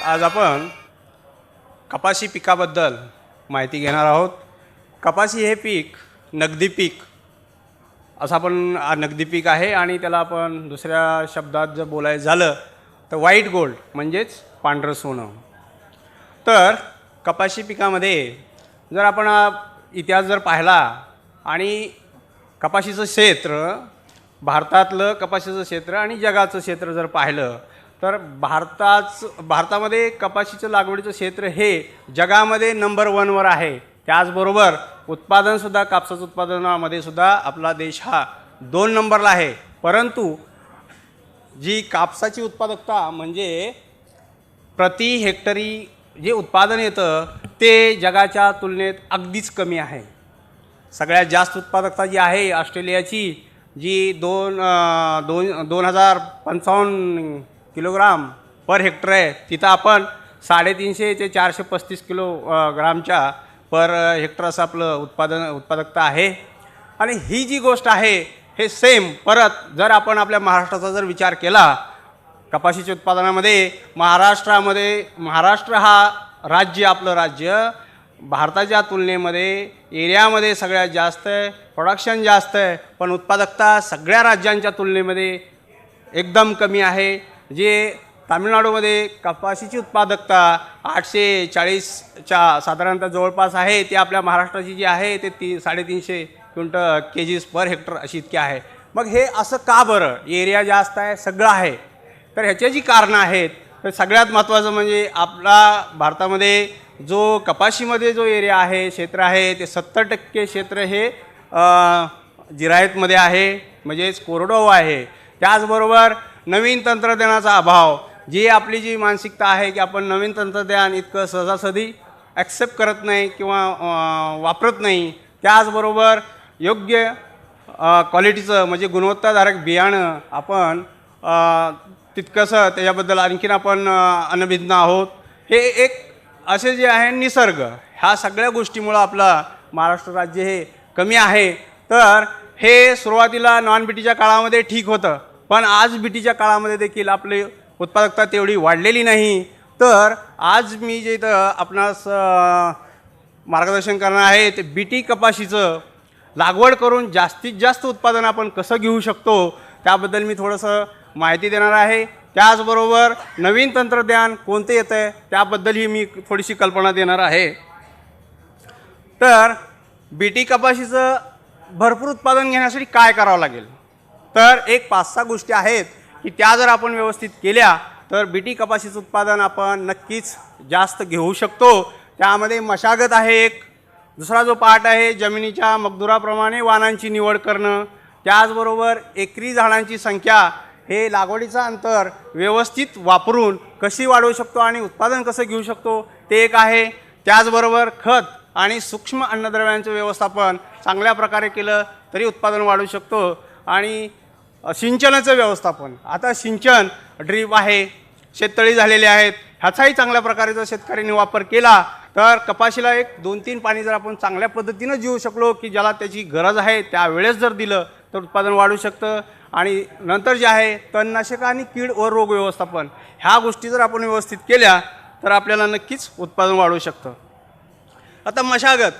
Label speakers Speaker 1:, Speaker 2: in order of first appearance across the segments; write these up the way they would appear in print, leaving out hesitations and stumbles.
Speaker 1: आज आपण कपाशी पिकाबद्दल माहिती घेणार आहोत. कपाशी हे पीक नगदी पीक असं आपण नगदी पीक आहे आणि त्याला आपण दुसऱ्या शब्दात जर बोलायचं झालं तर व्हाईट गोल्ड म्हणजेच पांढरं सोनं. तर कपाशी पिकामध्ये जर आपण इतिहास जर पाहिला आणि कपाशीचं क्षेत्र, भारतातलं कपाशीचं क्षेत्र आणि जगाचं क्षेत्र जर पाहिलं तर भारतामध्ये कपाशीचं लागवडीचं क्षेत्र हे जगामध्ये नंबर 1वर आहे. त्याचबरोबर उत्पादनसुद्धा कापसाचं उत्पादनामध्ये सुद्धा आपला देश हा 2 नंबरला आहे. परंतु जी कापसाची उत्पादकता म्हणजे प्रति हेक्टरी जे उत्पादन येतं ते जगाच्या तुलनेत अगदीच कमी आहे. सगळ्यात जास्त उत्पादकता जी आहे ऑस्ट्रेलियाची, जी 2055 किलोग्राम पर हेक्टर आहे, तिथं आपण 350 ते 435 किलोग्रामच्या पर हेक्टर असं आपलं उत्पादकता आहे. आणि ही जी गोष्ट आहे हे सेम परत जर आपण आपल्या महाराष्ट्राचा जर विचार केला कपाशीच्या उत्पादनामध्ये, महाराष्ट्र हा राज्य, आपलं राज्य भारताच्या तुलनेमध्ये एरियामध्ये सगळ्यात जास्त आहे, प्रोडक्शन जास्त आहे, पण उत्पादकता सगळ्या राज्यांच्या तुलनेमध्ये एकदम कमी आहे. जे तामिळनाडूमध्ये कपाशीची उत्पादकता 840च्या साधारणतः जवळपास आहे, ती आपल्या महाराष्ट्राची जी आहे ते 350 kgs पर हेक्टर अशी इतकी आहे. मग हे असं का बरं? एरिया जास्त आहे, सगळं आहे. तर ह्याची जी कारणं आहेत तर सगळ्यात महत्त्वाचं म्हणजे आपला भारतामध्ये जो कपाशीमध्ये जो एरिया आहे, क्षेत्र आहे, ते 70% क्षेत्र हे जिरायतमध्ये आहे, म्हणजेच कोरडवाहू आहे. त्याचबरोबर नवीन तंत्रज्ञानाचा अभाव, जी आपली जी मानसिकता आहे की आपण नवीन तंत्रज्ञान इतकं सहजासहजी ॲक्सेप्ट करत नाही किंवा वापरत नाही. त्याचबरोबर योग्य क्वालिटीचं म्हणजे गुणवत्ताधारक बियाणं आपण तितकंसं त्याच्याबद्दल आणखीन आपण अनभिज्ञ आहोत. हे एक असे जे आहे निसर्ग, ह्या सगळ्या गोष्टीमुळं आपलं महाराष्ट्र राज्य हे कमी आहे. तर हे सुरुवातीला नॉन बीटीच्या काळामध्ये ठीक होतं, पण आज बीटीच्या काळामध्ये देखील आपली उत्पादकता तेवढी वाढलेली नाही. तर आज मी जे इथं आपणास मार्गदर्शन करणार आहे ते बीटी कपाशीचं लागवड करून जास्तीत जास्त उत्पादन आपण कसं घेऊ शकतो त्याबद्दल मी थोडंसं माहिती देणार आहे. त्याचबरोबर नवीन तंत्रज्ञान कोणते येतं आहे त्याबद्दलही मी थोडीशी कल्पना देणार आहे. तर बीटी कपाशीचं भरपूर उत्पादन घेण्यासाठी काय करावं लागेल? तर एक 5-6 गोष्टी आहेत की त्या जर आपण व्यवस्थित केल्या तर बीटी कपाशीचं उत्पादन आपण नक्कीच जास्त घेऊ शकतो. त्यामध्ये मशागत आहे एक. दुसरा जो पार्ट आहे जमिनीच्या मगदुराप्रमाणे वाणांची निवड करणं. त्याचबरोबर एकरी झाडांची संख्या, हे लागवडीचं अंतर व्यवस्थित वापरून कशी वाढवू शकतो आणि उत्पादन कसं घेऊ शकतो ते एक आहे. त्याचबरोबर खत आणि सूक्ष्म अन्नद्रव्यांचं व्यवस्थापन चांगल्या प्रकारे केलं तरी उत्पादन वाढू शकतो. आणि सिंचनाचं व्यवस्थापन, आता सिंचन ड्रीप आहे, शेततळी झालेले आहेत, ह्याचाही चांगल्या प्रकारे जर शेतकऱ्यांनी वापर केला तर कपाशीला एक 2-3 पाणी जर आपण चांगल्या पद्धतीनं देऊ शकलो की ज्याला त्याची गरज आहे त्यावेळेस जर दिलं तर उत्पादन वाढू शकतं. आणि नंतर जे आहे तणनाशक आणि कीड व रोग व्यवस्थापन, ह्या गोष्टी जर आपण व्यवस्थित केल्या तर आपल्याला नक्कीच उत्पादन वाढू शकतं. आता मशागत,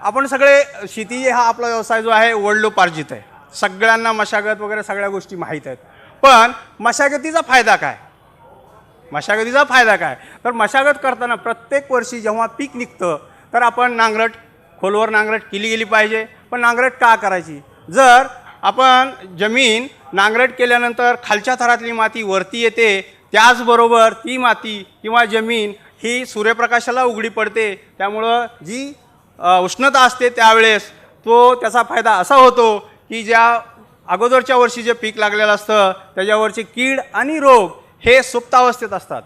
Speaker 1: आपण सगळे शेती हा आपला व्यवसाय जो आहे वडिलोपार्जित आहे, सगळ्यांना मशागत वगैरे सगळ्या गोष्टी माहीत आहेत. पण मशागतीचा फायदा काय? तर मशागत करताना प्रत्येक वर्षी जेव्हा पीक निघतं तर आपण नांगरट, खोलवर नांगरट केली गेली पाहिजे. पण नांगरट का करायची? जर आपण जमीन नांगरट केल्यानंतर खालच्या थरातली माती वरती येते, त्याचबरोबर ती माती किंवा जमीन ही सूर्यप्रकाशाला उघडी पडते, त्यामुळं जी उष्णता असते त्यावेळेस त्याचा फायदा असा होतो की ज्या अगोदरच्या वर्षी जे पीक लागलेलं असतं त्याच्यावरचे कीड आणि रोग हे सुप्तावस्थेत असतात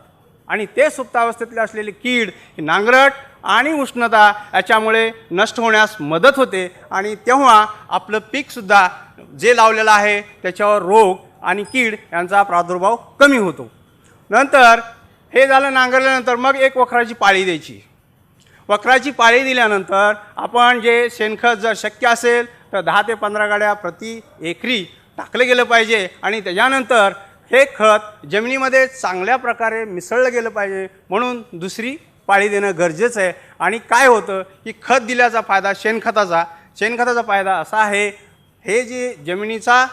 Speaker 1: आणि ते सुप्तावस्थेतले असलेले कीड नांगरट आणि उष्णता याच्यामुळे नष्ट होण्यास मदत होते आणि तेव्हा आपलं पीकसुद्धा जे लावलेलं आहे त्याच्यावर रोग आणि कीड यांचा प्रादुर्भाव कमी होतो. नंतर हे झालं नांगरल्यानंतर मग एक वखराची पाळी द्यायची. वखराची पाळी दिल्यानंतर आपण जे शेणखत जर शक्य असेल तर 10 ते 15 गाड्या प्रति एकरी टाकले गेलं पाहिजे. आणि त्याच्यानंतर हे खत जमिनीमध्ये चांगल्या प्रकारे मिसळलं गेलं पाहिजे, म्हणून दुसरी पाळी देणं गरजेचं आहे. आणि काय होतं की खत दिल्याचा फायदा शेणखताचा फायदा असा आहे, हे जे जमिनीचा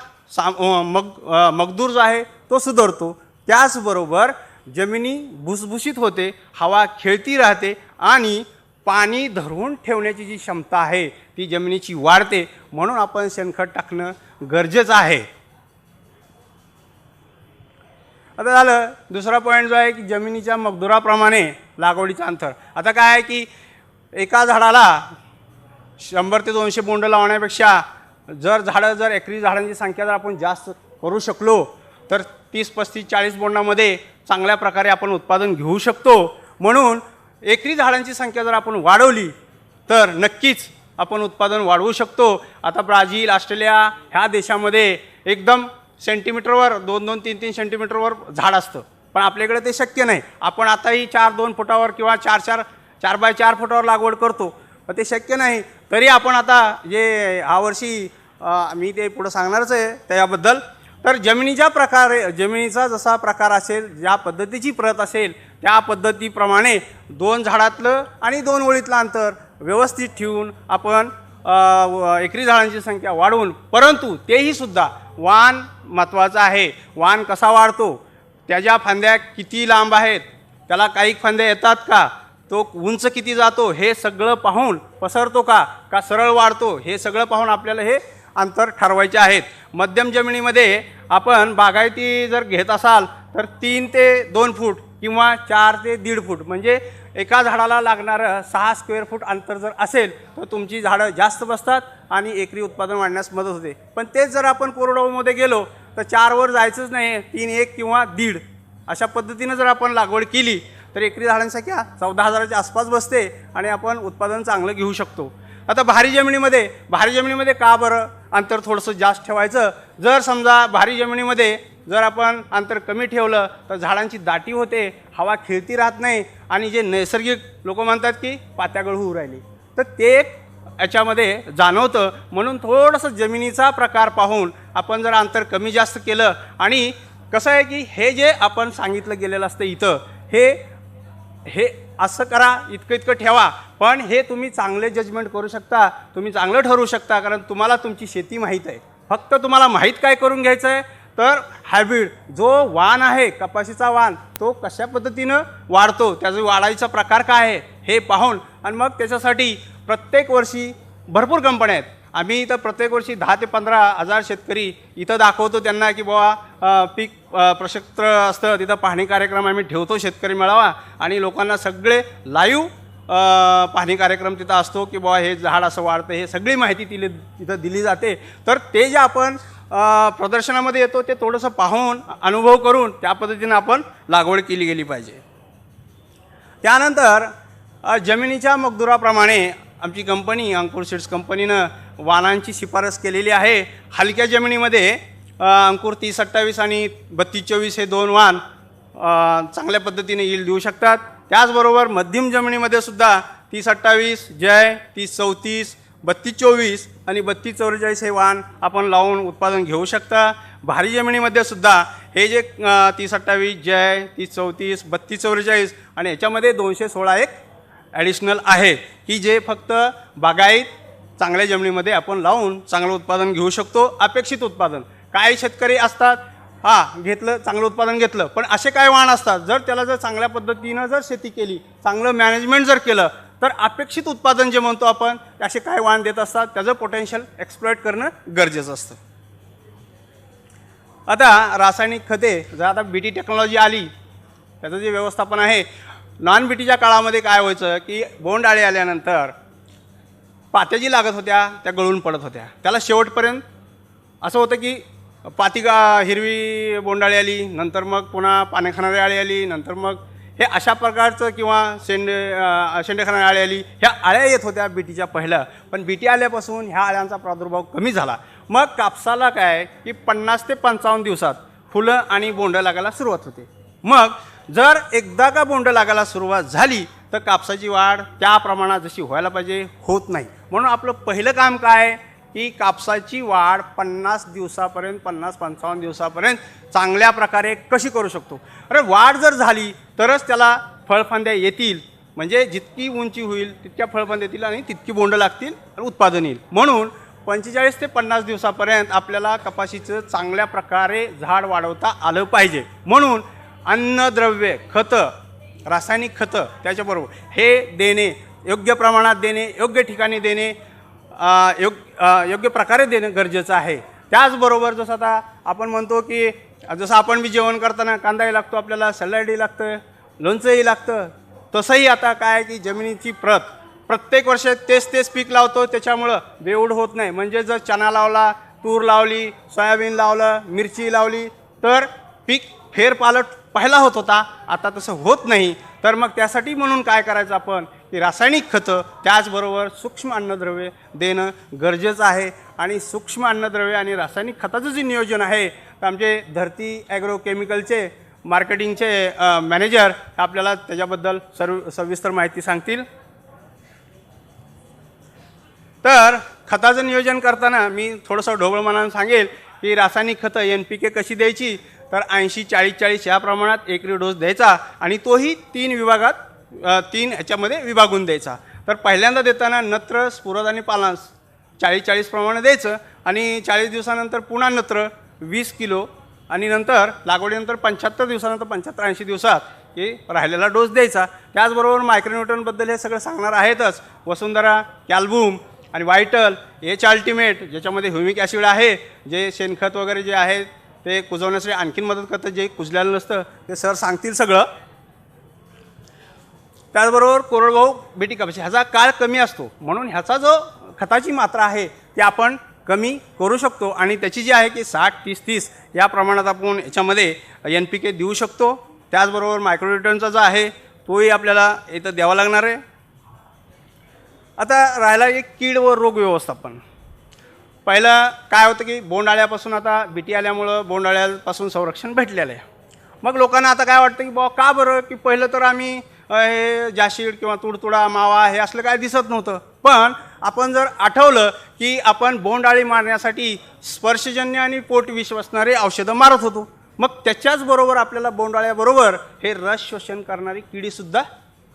Speaker 1: मगदूर जो आहे तो सुधारतो, त्याचबरोबर जमिनी भुसभुशीत होते, हवा खेळती राहते आणि पाणी धरून ठेवण्याची जी क्षमता आहे ती जमिनीची वाढते. म्हणून आपण शेणखत टाकणं गरजेचं आहे. आता झालं दुसरा पॉईंट जो आहे की जमिनीच्या मगदुराप्रमाणे लागवडीचं अंतर. आता काय आहे की एका झाडाला 100 ते 200 बोंड लावण्यापेक्षा जर एकरी झाडांची संख्या जर आपण जास्त करू शकलो तर 30, 35, 40 बोंडामध्ये चांगल्या प्रकारे आपण उत्पादन घेऊ शकतो. म्हणून एकरी झाडांची संख्या जर आपण वाढवली तर नक्कीच आपण उत्पादन वाढवू शकतो. आता ब्राझील, ऑस्ट्रेलिया ह्या देशामध्ये एकदम सेंटीमीटरवर 2-2, 3-3 सेंटीमीटरवर झाड असतं, पण आपल्याकडे ते शक्य नाही. आपण आताही 4-2 फुटावर किंवा 4x4 फुटावर लागवड करतो, पण ते शक्य नाही. तरी आपण आता जे यावर्षी मी ते पुढं सांगणारच आहे त्याबद्दल. तर जमिनीचा जसा प्रकार असेल, ज्या पद्धतीची प्रत असेल त्या पद्धतीप्रमाणे 2 झाडातलं आणि 2 ओळीतलं अंतर व्यवस्थित ठेवून आपण एकरी झाडांची संख्या वाढवून, परंतु तेही सुद्धा वाण महत्त्वाचं आहे. वाण कसा वाढतो, त्याच्या फांद्या किती लांब आहेत, त्याला काही फांद्या येतात का, तो उंच किती जातो, हे सगळं पाहून पसरतो का सरळ वाढतो, हे सगळं पाहून आपल्याला हे अंतर ठरवायचे आहेत. मध्यम जमिनीमध्ये आपण बागायती जर घेत असाल तर 3 ते 2 फूट किंवा 4 ते 1.5 फूट म्हणजे एका झाडाला लागणारं 6 स्क्वेअर फूट अंतर जर असेल तर तुमची झाडं जास्त बसतात आणि एकरी उत्पादन वाढण्यास मदत होते. पण तेच जर आपण कोरडवाहूमध्ये गेलो तर 4 वर जायचंच नाही, 3, 1 किंवा 1.5 अशा पद्धतीनं जर आपण लागवड केली तर एकरी झाडांची संख्या 14,000च्या आसपास बसते आणि आपण उत्पादन चांगलं घेऊ शकतो. आता भारी जमिनीमध्ये का बरं अंतर थोडंसं जास्त ठेवायचं. जर समजा भारी जमिनीमध्ये जर आपण अंतर कमी ठेवलं तर झाडांची दाटी होते, हवा खेळती राहत नाही आणि जे नैसर्गिक लोक म्हणतात की पात्यागळ होऊ राहिली, तर ते याच्यामध्ये जाणवतं. म्हणून थोडंसं जमिनीचा प्रकार पाहून आपण जर अंतर कमी जास्त केलं, आणि कसं आहे की हे जे आपण सांगितलं गेलेलं असतं इथं हे असं करा, इतकं ठेवा, पण हे तुम्ही चांगले जजमेंट करू शकता, तुम्ही चांगलं ठरवू शकता, कारण तुम्हाला तुमची शेती माहीत आहे. फक्त तुम्हाला माहीत काय करून घ्यायचं आहे तर हायब्रिड जो वाण आहे, कपाशीचा वाण, तो कशा पद्धतीनं वाढतो, त्याचा वाढायचा प्रकार काय आहे हे पाहून, आणि मग त्याच्यासाठी प्रत्येक वर्षी भरपूर कंपन्या आहेत. आम्ही इथं प्रत्येक वर्षी 10 ते 15,000 शेतकरी इथं दाखवतो त्यांना की बाबा पीक प्रक्षेत्र असतं, तिथं पाहणी कार्यक्रम आम्ही ठेवतो, शेतकरी मेळावा, आणि लोकांना सगळे लाईव्ह पाहणी कार्यक्रम तिथं असतो की बाबा हे झाड असं वाढतं, हे सगळी माहिती तिथं दिली जाते. तर ते जे आपण प्रदर्शनामध्ये येतो ते थोडंसं पाहून अनुभव करून त्या पद्धतीनं आपण लागवड केली गेली पाहिजे. त्यानंतर जमिनीच्या मगदुराप्रमाणे आमची कंपनी अंकुर सीड्स कंपनीनं वाणांची शिफारस केलेली आहे. हलक्या जमिनीमध्ये अंकुर 30-28 आणि 32-24 हे 2 वाण चांगल्या पद्धतीने यील्ड देऊ शकतात. त्याचबरोबर मध्यम जमिनीमध्ये सुद्धा 30-28 जय, 30-34, 32-24 आणि 32-44 हे वाण आपण लावून उत्पादन घेऊ शकता. भारी जमिनीमध्ये सुद्धा हे जे 30-28 जय, 30-34, 32-44 आणि याच्यामध्ये 216 एक ॲडिशनल आहे की जे फक्त बागायत चांगल्या जमिनीमध्ये आपण लावून चांगलं उत्पादन घेऊ शकतो. अपेक्षित उत्पादन काही शेतकरी असतात, घेतलं चांगलं उत्पादन घेतलं, पण असे काय वाण असतात जर चांगल्या पद्धतीनं जर शेती केली, चांगलं मॅनेजमेंट जर केलं तर अपेक्षित उत्पादन जे म्हणतो आपण, असे काय वाण देत असतात, त्याचं पोटेन्शियल एक्सप्लॉइट करणं गरजेचं असतं. आता रासायनिक खते जर आता बीटी टेक्नॉलॉजी आली, त्याचं जे व्यवस्थापन आहे, नॉन बीटीच्या काळामध्ये काय व्हायचं की बोंड अळी आल्यानंतर पात्या जी लागत होत्या त्या गळून पडत होत्या. त्याला शेवटपर्यंत असं होतं की हिरवी बोंडाळी आली, नंतर मग पुन्हा पाने खाणारी आळी आली, नंतर मग हे अशा प्रकारचं किंवा शेंडे खाणारी आळी आली. ह्या आळ्या येत होत्या बीटीच्या पहिल्या, पण बीटी आल्यापासून ह्या आळ्यांचा प्रादुर्भाव कमी झाला. मग कापसाला काय की 50 ते 55 दिवसात फुलं आणि बोंड लागायला सुरुवात होते. मग जर एकदा का बोंड लागायला सुरुवात झाली तर कापसाची वाढ त्या प्रमाणात जशी व्हायला पाहिजे होत नाही. म्हणून आपलं पहिलं काम काय की कापसाची वाढ 50 दिवसापर्यंत 50-55 दिवसापर्यंत चांगल्या प्रकारे कशी करू शकतो. अरे वाढ जर झाली तरच त्याला फळफांद्या येतील, म्हणजे जितकी उंची होईल तितक्या फळफांद्या येतील आणि तितकी बोंड लागतील आणि उत्पादन येईल. म्हणून 45 ते 50 दिवसापर्यंत आपल्याला कपाशीचं चांगल्या प्रकारे झाड वाढवता आलं पाहिजे. म्हणून अन्नद्रव्य, खतं, रासायनिक खतं त्याच्याबरोबर हे देणे, योग्य प्रमाणात देणे, योग्य ठिकाणी देणे, योग्य प्रकारे देणं गरजेचं आहे. त्याचबरोबर जसं आता आपण म्हणतो की जसं आपण बी जेवण करताना कांदाही लागतो, आपल्याला सॅलडही लागतं, लोणचंही लागतं, तसंही आता काय की जमिनीची प्रत्येक वर्ष तेच पीक लावतो, त्याच्यामुळं बेऊड होत नाही. म्हणजे जर चणा लावला, तूर लावली, सोयाबीन लावलं, मिरची लावली तर पीक फेरपालट पहिला होत होता, आता तसं होत नाही. तर मग त्यासाठी म्हणून काय करायचं आपण की रासायनिक खतं त्याचबरोबर सूक्ष्म अन्नद्रव्ये देणं गरजेचं आहे. आणि सूक्ष्म अन्नद्रव्ये आणि रासायनिक खताचं जे नियोजन आहे तर आमचे धरती ॲग्रो केमिकलचे मार्केटिंगचे मॅनेजर आपल्याला त्याच्याबद्दल सविस्तर माहिती सांगतील. तर खताचं नियोजन करताना मी थोडंसं ढोबळमानानं सांगेल की रासायनिक खतं NPK कशी द्यायची, तर 80-40-40 या प्रमाणात एकरी डोस द्यायचा आणि तोही 3 विभागात 3 ह्याच्यामध्ये विभागून द्यायचा. तर पहिल्यांदा देताना नत्र, स्फुरद आणि पालांस 40-40 प्रमाणे द्यायचं आणि 40 दिवसानंतर पुन्हा नत्र 20 किलो आणि नंतर लागवडीनंतर 75 दिवसानंतर 75-80 दिवसात हे राहिलेला डोस द्यायचा. त्याचबरोबर मायक्रोन्यूट्रनबद्दल हे सगळं सांगणार आहेतच. वसुंधरा, कॅल्बूम आणि व्हायटल, H अल्टिमेट ज्याच्यामध्ये ह्युमिक ॲसिड आहे, जे शेणखत वगैरे जे आहे ते कुजवण्यासाठी आणखीन मदत करतं, जे कुजलेलं नसतं ते सर सांगतील सगळं. त्याचबरोबर कोरडवाहू बीटी कपाशी ह्याचा काळ कमी असतो, म्हणून ह्याचा जो खताची मात्रा आहे ती आपण कमी करू शकतो आणि त्याची जी आहे की 60-30-30 या प्रमाणात आपण याच्यामध्ये NPK देऊ शकतो. त्याचबरोबर मायक्रोन्यूट्रनचा जो आहे तोही आपल्याला इथं द्यावा लागणार आहे. आता राहिला एक कीड व रोग व्यवस्थापन. पहिलं काय होतं की बोंडआळ्यापासून आता बीटी आल्यामुळं बोंडआळ्यापासून संरक्षण भेटलेलं आहे. मग लोकांना आता काय वाटतं की बाबा का बरं की पहिलं तर आम्ही हे जाशीड किंवा तुडतुडा, मावा हे असलं काय दिसत नव्हतं. पण आपण जर आठवलं की आपण बोंडआळी मारण्यासाठी स्पर्शजन्य आणि पोटविष असणारे औषधं मारत होतो, मग त्याच्याचबरोबर आपल्याला बोंडआळ्याबरोबर हे रस शोषण करणारी किडीसुद्धा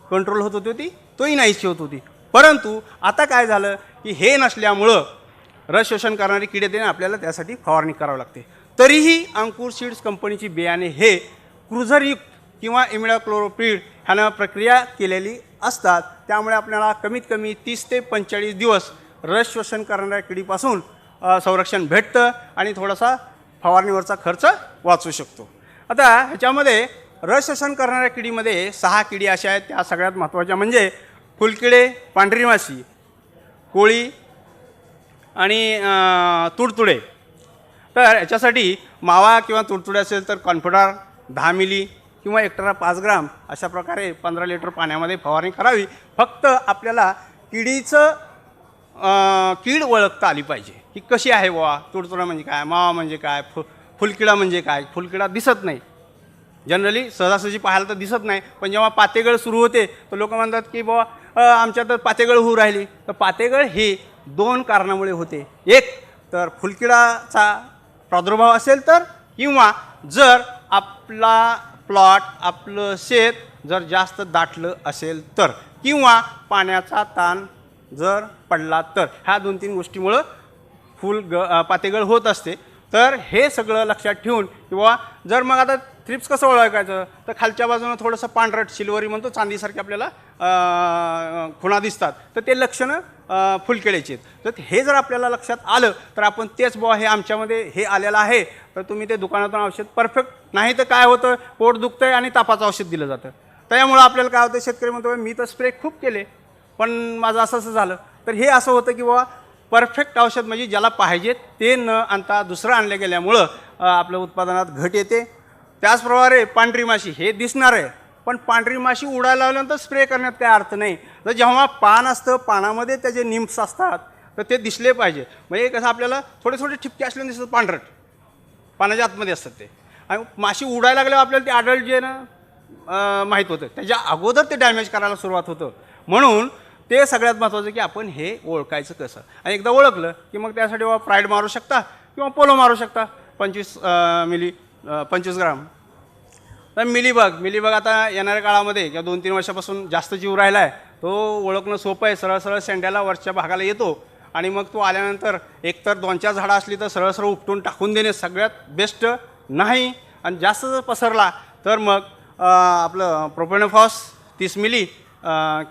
Speaker 1: कंट्रोल होत होती, तोही नाहीशी होत होती. परंतु आता काय झालं की हे नसल्यामुळं रस शोषण करणारी किडे देणे आपल्याला त्यासाठी फवारणी करावी लागते. तरीही अंकुर सीड्स कंपनीची बियाणे हे क्रुझरयुक्त किंवा इमिडाक्लोप्रिड ह्यानं प्रक्रिया केलेली असतात. त्यामुळे आपल्याला कमीत कमी 30 ते 45 दिवस रस शोषण करणाऱ्या किडीपासून संरक्षण भेटतं आणि थोडासा फवारणीवरचा खर्च वाचू शकतो. आता ह्याच्यामध्ये रस शोषण करणाऱ्या किडीमध्ये 6 किडी अशा आहेत. त्या सगळ्यात महत्त्वाच्या म्हणजे फुलकिडे, पांढरी माशी, कोळी आणि तुडतुडे. तर याच्यासाठी मावा किंवा तुडतुडे असेल तर कॉन्फिडार 10 मिली किंवा हेक्टरला 5 ग्राम अशा प्रकारे 15 लिटर पाण्यामध्ये फवारणी करावी. फक्त आपल्याला किडीचं कीड ओळखता आली पाहिजे की कशी आहे बुवा, तुडतुडा म्हणजे काय, मावा म्हणजे काय, फुलकिडा म्हणजे काय. फुलकिडा दिसत नाही, जनरली सहजासहजी पाहायला तर दिसत नाही, पण जेव्हा पातेगळ सुरू होते तर लोक म्हणतात की बुवा आमच्यात पातेगळ होऊ राहिली. तर पातेगळ हे 2 कारणामुळे होते. एक तर फुलकिडाचा प्रादुर्भाव असेल तर, किंवा जर आपला प्लॉट, आपलं शेत जर जास्त दाटलं असेल तर, किंवा पाण्याचा ताण जर पडला तर, ह्या 2-3 गोष्टीमुळं पातेगळ होत असते. तर हे सगळं लक्षात ठेवून किंवा जर मग आता थ्रिप्स कसं ओळखायचं तर खालच्या बाजूनं थोडंसं पांढरट सिल्वरी म्हणतो चांदीसारखे आपल्याला खुणा दिसतात, तर ते लक्षणं फुलकिड्याची आहेत. तर हे जर आपल्याला लक्षात आलं तर आपण तेच बुवा हे आमच्यामध्ये हे आलेलं आहे तर तुम्ही ते दुकानातून औषध परफेक्ट, नाही तर काय होतं पोट दुखतं आहे आणि तापाचं औषध दिलं जातं. त्यामुळं आपल्याला काय होतं, शेतकरी म्हणतो मी तर स्प्रे खूप केले पण माझं असं झालं. तर हे असं होतं की बाबा परफेक्ट औषध म्हणजे ज्याला पाहिजे ते न आणता दुसरं आणलं गेल्यामुळं आपल्या उत्पादनात घट येते. त्याचप्रमाणे पांढरी माशी हे दिसणार आहे, पण पांढरी माशी उडायला लावल्यानंतर स्प्रे करण्यात काय अर्थ नाही. तर जेव्हा पान असतं, पानामध्ये त्याचे निम्स असतात तर ते दिसले पाहिजे. म्हणजे कसं आपल्याला थोडे थोडे ठिपके असल्याने दिसतं, पांढरट पानाच्या आतमध्ये असतात ते, आणि माशी उडायला लागल्यावर आपल्याला ते अडल्ट जे ना माहीत होतं, त्याच्या अगोदर ते डॅमेज करायला सुरुवात होतं. म्हणून ते सगळ्यात महत्त्वाचं की आपण हे ओळखायचं कसं. आणि एकदा ओळखलं की मग त्यासाठी प्राईड मारू शकता किंवा पोलो मारू शकता 25 ग्राम. तर मिलीबग आता येणाऱ्या काळामध्ये किंवा 2-3 वर्षापासून जास्त जीव राहिला आहे. तो ओळखणं सोपं आहे. सरळ सरळ शेंड्याला वरच्या भागाला येतो आणि मग तो आल्यानंतर एकतर 2-4 झाडं असली तर सरळ सरळ उपटून टाकून देणे सगळ्यात बेस्ट नाही. आणि जास्त जर पसरला तर मग आपलं प्रोपेनोफॉस 30 मिली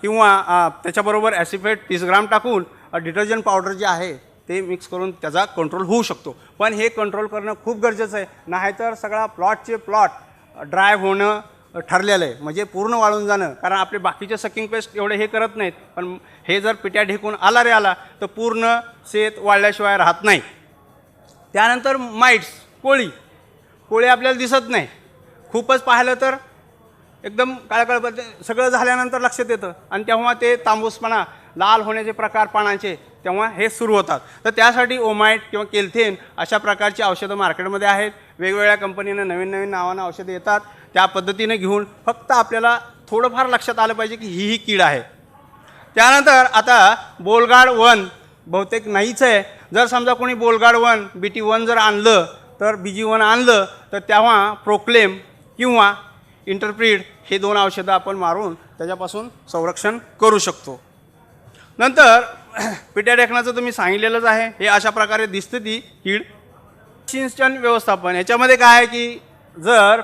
Speaker 1: किंवा त्याच्याबरोबर ॲसिफेट 30 ग्राम टाकून डिटर्जंट पावडर जे आहे ते मिक्स करून त्याचा कंट्रोल होऊ शकतो. पण हे कंट्रोल करणं खूप गरजेचं आहे. नाहीतर सगळा प्लॉट ड्राय होणं ठरलेलं आहे, म्हणजे पूर्ण वाळून जाणं. कारण आपले बाकीचे सकिंग पेस्ट एवढे हे करत नाहीत, पण हे जर पिट्या ढेकून आला तर पूर्ण शेत वाळल्याशिवाय राहत नाही. त्यानंतर माइट्स, कोळी आपल्याला दिसत नाही. खूपच पाहिलं तर एकदम काळकाळ सगळं झाल्यानंतर लक्षात येतं आणि तेव्हा ते तांबूसपणा लाल होण्याचे प्रकार पानांचे तेव्हा हे सुरू होतात. तर त्यासाठी ओमाइट किंवा केल्थेन अशा प्रकारची औषधं मार्केटमध्ये आहेत. वेगवेगळ्या कंपनीनं नवीन नावानं औषधं येतात. त्या पद्धतीने घेऊन फक्त आपल्याला थोडंफार लक्षात आलं पाहिजे की ही कीड आहे. त्यानंतर आता बोलगाड 1 बहुतेक नाहीच आहे. जर समजा कोणी बोलगाड 1 BT1 जर आणलं तर BG1 आणलं तर तेव्हा प्रोक्लेम किंवा इंटरप्रीड हे 2 औषधं आपण मारून त्याच्यापासून संरक्षण करू शकतो. नंतर पिट्या ढेकणाचं तुम्ही सांगितलेलंच आहे. हे अशा प्रकारे दिसते ती कीड. सिंचन व्यवस्थापन याच्यामध्ये काय आहे की जर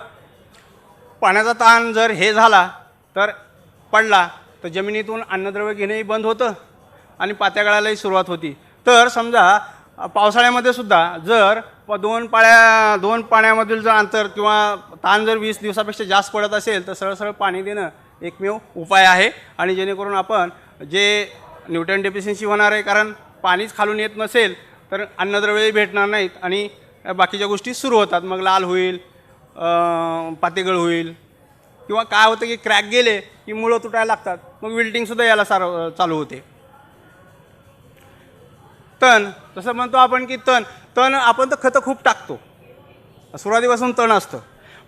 Speaker 1: पाण्याचा ताण जर हे झाला तर पडला तर जमिनीतून अन्नद्रव्य घेणंही बंद होतं आणि पात्या गळायलाही सुरुवात होती. तर समजा पावसाळ्यामध्ये सुद्धा जर 2 पाण्यामधील जर अंतर किंवा ताण जर 20 दिवसापेक्षा जास्त पडत असेल तर सरळ सरळ पाणी देणं एकमेव उपाय आहे. आणि जेणेकरून आपण जे न्यूट्रन डेफिशियन्सी होणार आहे, कारण पाणीच खालून येत नसेल तर अन्नद्रव्यही भेटणार नाहीत आणि बाकीच्या गोष्टी सुरू होतात. मग लाल होईल, पातेगळ होईल किंवा काय होतं की क्रॅक गेले की मुळं तुटायला लागतात. मग विल्टिंगसुद्धा यायला चालू होते. तण, तसं म्हणतो आपण की तण आपण तर खतं खूप टाकतो, सुरुवातीपासून तण असतं.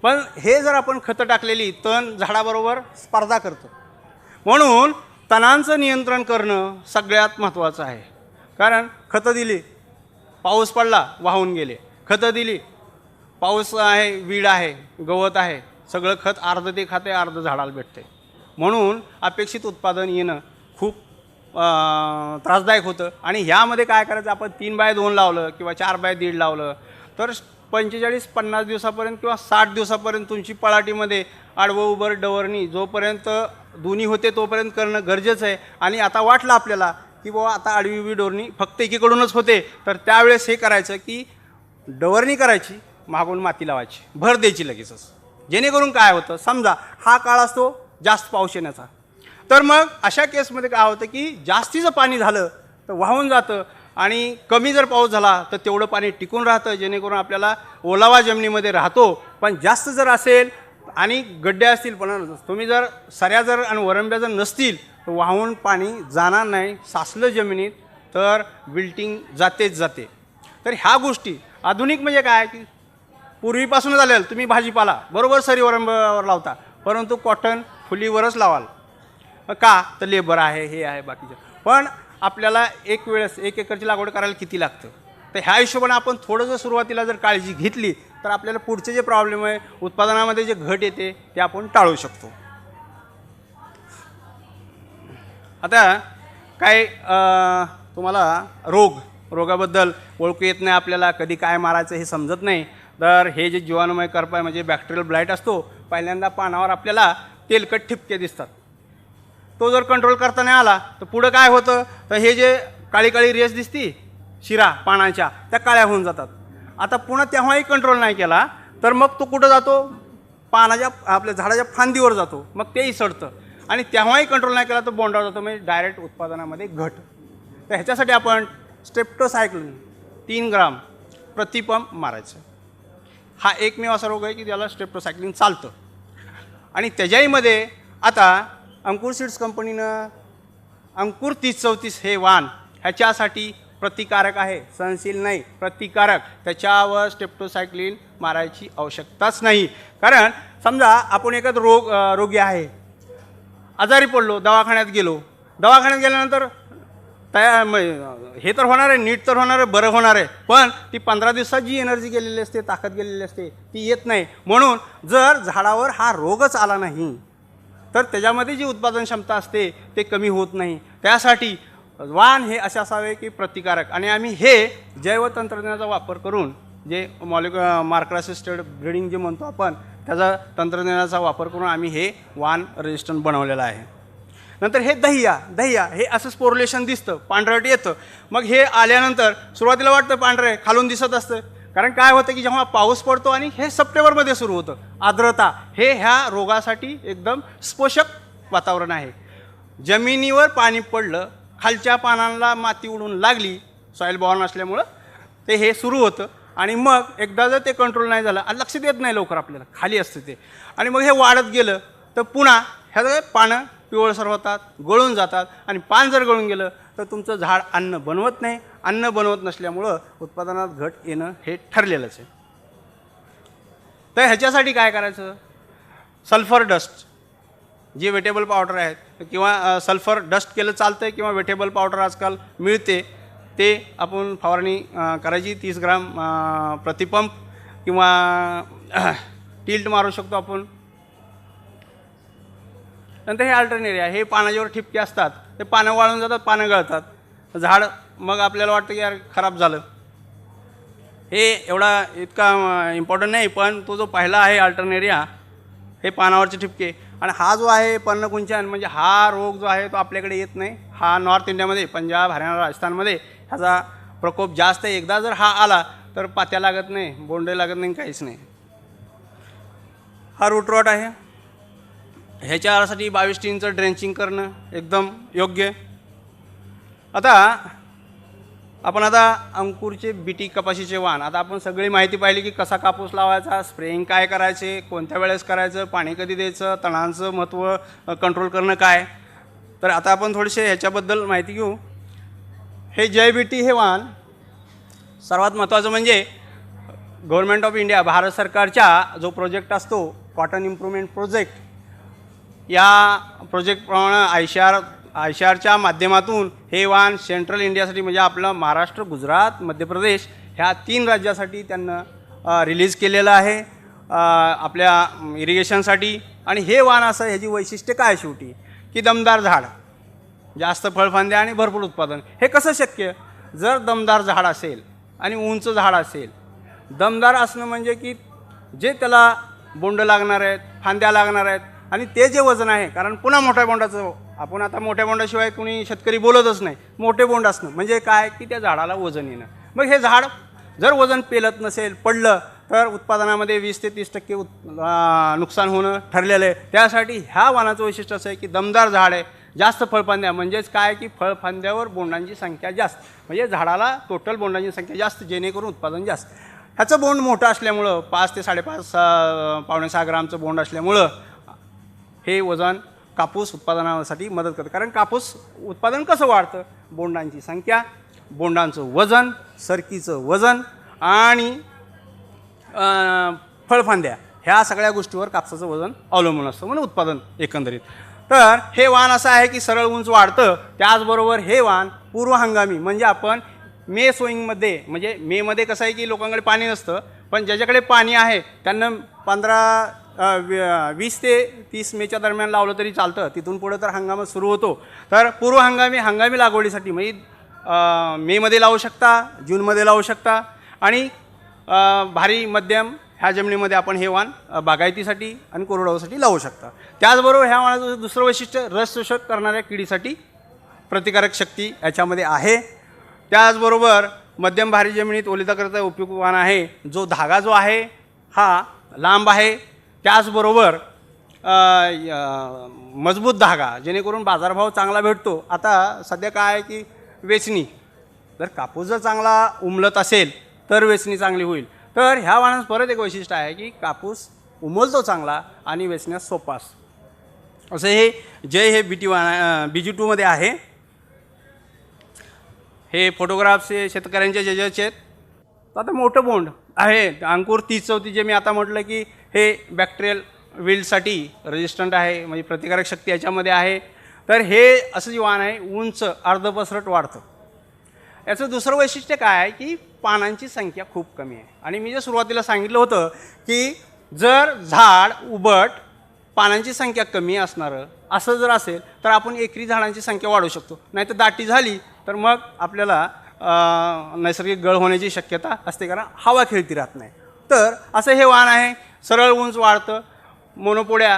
Speaker 1: पण हे जर आपण खतं टाकलेली तण झाडाबरोबर स्पर्धा करतं. म्हणून तणांचं नियंत्रण करणं सगळ्यात महत्त्वाचं आहे. कारण खतं दिली, पाऊस पडला, वाहून गेले. खतं दिली, पाऊस आहे, वीड आहे, गवत आहे, सगळं खत अर्ध ते खाते, अर्ध झाडाला भेटते. म्हणून अपेक्षित उत्पादन येणं खूप त्रासदायक होतं. आणि ह्यामध्ये काय करायचं, आपण 3x2 लावलं किंवा 4x1.5 लावलं तर 45-50 दिवसापर्यंत किंवा 60 दिवसापर्यंत तुमची पळाटीमध्ये आडवं उभं डवरणी जोपर्यंत दोन्ही होते तोपर्यंत करणं गरजेचं आहे. आणि आता वाटलं आपल्याला की बाबा आता आडवी उभी डोरणी फक्त एकीकडूनच होते तर त्यावेळेस हे करायचं की डवरणी करायची, मागून माती लावायची, भर द्यायची लगेचच. जेणेकरून काय होतं, समजा हा काळ असतो जास्त पाऊस येण्याचा, तर मग अशा केसमध्ये काय होतं की जास्तीचं पाणी झालं तर वाहून जातं आणि कमी जर पाऊस झाला तर तेवढं पाणी टिकून राहतं, जेणेकरून आपल्याला ओलावा जमिनीमध्ये राहतो. पण जास्त जर असेल आणि गड्डे असतील, पण तुम्ही जर सऱ्या जर आणि वरंब्या जर नसतील तर वाहून पाणी जाणार नाही. साचलं जमिनीत तर विल्टिंग जातेच जाते. तर ह्या गोष्टी आधुनिक म्हणजे काय की पूर्वीपासून झालेलं, तुम्ही भाजीपाला बरोबर सरी वरंब्यावर लावता, परंतु कॉटन फुलीवरच लावाल. का तर लेबर आहे, हे आहे बाकीचं. पण आपल्याला एक वेळेस 1 एकरची लागवड करायला किती लागतं, तर ह्या हिशोबाने आपण थोडं जर सुरुवातीला जर काळजी घेतली तर आपल्याला पुढचे जे प्रॉब्लेम आहे, उत्पादनामध्ये जे घट येते ते आपण टाळू शकतो. आता काय तुम्हाला रोगाबद्दल ओळखू येत नाही, आपल्याला कधी काय मारायचं हे समजत नाही. तर हे जे जीवाणूमय करपा म्हणजे बॅक्टेरियल ब्लाइट असतो, पहिल्यांदा पानावर आपल्याला तेलकट ठिपके दिसतात. तो जर कंट्रोल करता नाही आला तर पुढं काय होतं, तर हे जे काळी काळी रेस दिसती शिरा पानाच्या, त्या काळ्या होऊन जातात. आता पुन्हा तेव्हाही कंट्रोल नाही केला तर मग तो कुठं जातो, पानाच्या आपल्या झाडाच्या फांदीवर जातो, मग तेही सडतं. आणि तेव्हाही कंट्रोल नाही केला तर बोंडावर जातो, म्हणजे डायरेक्ट उत्पादनामध्ये घट. तर ह्याच्यासाठी आपण स्ट्रेप्टोसायक्लिन 3 ग्राम प्रतिपंप मारायचं. हा एकमेव असा रोग आहे की त्याला स्ट्रेप्टोसायक्लिन चालतं. आणि त्याच्याहीमध्ये आता अंकुर सीड्स कंपनीनं अंकुर 3034 हे वाण ह्याच्यासाठी प्रतिकारक आहे, सहनशील नाही, प्रतिकारक. त्याच्यावर स्ट्रेप्टोसायक्लिन मारायची आवश्यकताच नाही. कारण समजा आपण एखाद रोगी आहे, आजारी पडलो, दवाखान्यात गेलो दवाखान्यात गेल्यानंतर हे तर होणार आहे, नीट तर होणार आहे, बरं होणार आहे, पण ती 15 दिवसात जी एनर्जी गेलेली असते, ताकद गेलेली असते, ती येत नाही. म्हणून जर झाडावर हा रोगच आला नाही तर त्याच्यामध्ये जी उत्पादन क्षमता असते ते कमी होत नाही. त्यासाठी वाण हे असे असावे की प्रतिकारक. आणि आम्ही हे जैवतंत्रज्ञानाचा वापर करून जे मार्कर असिस्टेड ब्रीडिंग जे म्हणतो आपण, त्याचा तंत्रज्ञानाचा वापर करून आम्ही हे वाण रेजिस्टंट बनवलेलं आहे. नंतर हे दहिया हे असं स्पोर्युलेशन दिसतं, पांढरट येतं. मग हे आल्यानंतर सुरुवातीला वाटतं पांढरं आहे, खालून दिसत असतं. कारण काय होतं की जेव्हा पाऊस पडतो आणि हे सप्टेंबरमध्ये सुरू होतं, आर्द्रता हे ह्या रोगासाठी एकदम स्पोषक वातावरण आहे. जमिनीवर पाणी पडलं, खालच्या पानांना माती उडून लागली, सॉईल बॉर्न असल्यामुळं ते हे सुरू होतं. आणि मग एकदा जर ते कंट्रोल नाही झालं आणि लक्षात येत नाही लवकर आपल्याला, खाली असतं ते, आणि मग हे वाढत गेलं तर पुन्हा ह्या पानं पिवळसर होतात, गळून जातात. आणि पान जर गळून गेलं तर तुमचं झाड अन्न बनवत नाही. अन्न बनवत नसल्यामुळं उत्पादनात घट येणं हे ठरलेलंच आहे. तर ह्याच्यासाठी काय करायचं? सल्फर डस्ट जी वेटेबल पावडर आहेत, किंवा सल्फर डस्ट केलं चालतं आहे, किंवा वेटेबल पावडर आजकाल मिळते, ते आपण फवारणी करायची 30 ग्राम प्रतिपंप, किंवा टिल्ट मारू शकतो आपण. नंतर हे अल्टरनेरिया, हे पानाच्यावर ठिपके असतात, ते पानं वाळून जातात, पानं गळतात, झाड मग आपल्याला वाटतं की यार खराब झालं. हे एवढा इतका इम्पॉर्टंट नाही, पण तो जो पहिला आहे अल्टरनेरिया, हे पानावरचे ठिपके, आणि हा जो आहे पर्णकुंचन, म्हणजे हा रोग जो आहे तो आपल्याकडे येत नाही. हा नॉर्थ इंडियामध्ये, पंजाब, हरियाणा, राजस्थानमध्ये ह्याचा प्रकोप जास्त आहे. एकदा जर हा आला तर पात्या लागत नाही, बोंडे लागत नाही, काहीच नाही. हा रूट रॉट आहे. ह्याच्यासाठी 22 टीनचं ड्रेंचिंग करणं एकदम योग्य. आता आपण अंकुरचे बीटी कपाशीचे वाण, आता आपण सगळी माहिती पाहिली की कसा कापूस लावायचा, स्प्रेइंग काय करायचे, कोणत्या वेळेस करायचं, पाणी कधी द्यायचं, तणांचं महत्त्व कंट्रोल करणं काय. तर आता आपण थोडेसे ह्याच्याबद्दल माहिती घेऊ. हे जय बीटी हे वाण सर्वात महत्त्वाचं म्हणजे गव्हर्नमेंट ऑफ इंडिया, भारत सरकारचा जो प्रोजेक्ट असतो कॉटन इम्प्रूव्हमेंट प्रोजेक्ट, या प्रोजेक्टप्रमाणे आयशारच्या माध्यमातून हे वाण सेंट्रल इंडियासाठी, म्हणजे आपलं महाराष्ट्र, गुजरात, मध्य प्रदेश ह्या 3 राज्यासाठी त्यांना रिलीज केलेलं आहे आपल्या इरिगेशनसाठी. आणि हे वाण असं, ह्याची वैशिष्ट्य काय शेवटी की दमदार झाड, जास्त फळफांद्या आणि भरपूर उत्पादन. हे कसं शक्य? जर दमदार झाड असेल आणि उंच झाड असेल. दमदार असणं म्हणजे की जे त्याला बोंड लागणार आहेत, फांद्या लागणार आहेत, आणि ते जे वजन आहे, कारण पुन्हा मोठ्या बोंडाचं, आपण आता मोठ्या बोंडाशिवाय कोणी शेतकरी बोलतच नाही. मोठे बोंड असणं म्हणजे काय की त्या झाडाला वजन येणं. मग हे झाड जर वजन पेलत नसेल, पडलं, तर उत्पादनामध्ये 20 ते 30% नुकसान होणं ठरलेलं आहे. त्यासाठी ह्या वाणाचं वैशिष्ट्य असं आहे की दमदार झाड आहे, जास्त फळफांद्या, म्हणजेच काय की फळफांद्यावर बोंडांची संख्या जास्त, म्हणजे झाडाला टोटल बोंडांची संख्या जास्त, जेणेकरून उत्पादन जास्त. ह्याचं बोंड मोठं असल्यामुळं 5 ते 5.5 पावणे 6 ग्रामचं बोंड असल्यामुळं हे वजन कापूस उत्पादनासाठी मदत करतं. कारण कापूस उत्पादन कसं वाढतं? बोंडांची संख्या, बोंडांचं वजन, सरकीचं वजन आणि फळफांद्या, ह्या सगळ्या गोष्टीवर कापसाचं वजन अवलंबून असतं, म्हणून उत्पादन एकंदरीत. तर हे वाण असं आहे की सरळ उंच वाढतं. त्याचबरोबर हे वाण पूर्व हंगामी, म्हणजे आपण मे सोईंगमध्ये, म्हणजे मेमध्ये कसं आहे की लोकांकडे पाणी नसतं, पण ज्याच्याकडे पाणी आहे त्यांना 20 ते 30 मेच्या दरम्यान लावलं तरी चालतं. तिथून पुढं तर हंगाम सुरू होतो. तर पूर्व हंगामी लागवडीसाठी म्हणजे मेमध्ये लावू शकता, जूनमध्ये लावू शकता, आणि भारी मध्यम ह्या जमिनीमध्ये आपण हे वाण बागायतीसाठी आणि कोरडवाहूसाठी लावू शकता. त्याचबरोबर ह्या वाणाचं दुसरं वैशिष्ट्य रस शोषक करणाऱ्या किडीसाठी प्रतिकारक शक्ती याच्यामध्ये आहे. त्याचबरोबर मध्यम भारी जमिनीत ओलिताकरता उपयुक्त वाण आहे. जो धागा जो आहे हा लांब आहे, त्याचबरोबर मजबूत धागा, जेणेकरून बाजारभाव चांगला भेटतो. आता सध्या काय आहे की वेचणी, जर कापूस जर चांगला उमलत असेल तर वेचणी चांगली होईल. तर ह्या वाणाचं परत एक वैशिष्ट्य आहे की कापूस उमलतो चांगला आणि वेचण्यास सोपा असतो. असं हे बीटी वाण BG2 आहे. हे फोटोग्राफ्स हे शेतकऱ्यांच्या जजाचे आहेत. आता मोठं बोंड आहे, अंकुर 30-34, जे मी आता म्हटलं की हे बॅक्टेरियल विल्डसाठी रेजिस्टंट आहे, म्हणजे प्रतिकारक शक्ती याच्यामध्ये आहे. तर हे असं जे वाण आहे उंच अर्धपसरट वाढतं. याचं दुसरं वैशिष्ट्य काय आहे की पानांची संख्या खूप कमी आहे. आणि मी जे सुरुवातीला सांगितलं होतं की जर झाड उबट पानांची संख्या कमी असणारं असं जर असेल तर आपण एकरी झाडांची संख्या वाढवू शकतो. नाही तर दाटी झाली तर मग आपल्याला नैसर्गिक गळ होण्याची शक्यता असते, कारण हवा खेळती राहत नाही. तर असं हे वाण आहे, सरळ उंच वाढतं, मोनोपोड्या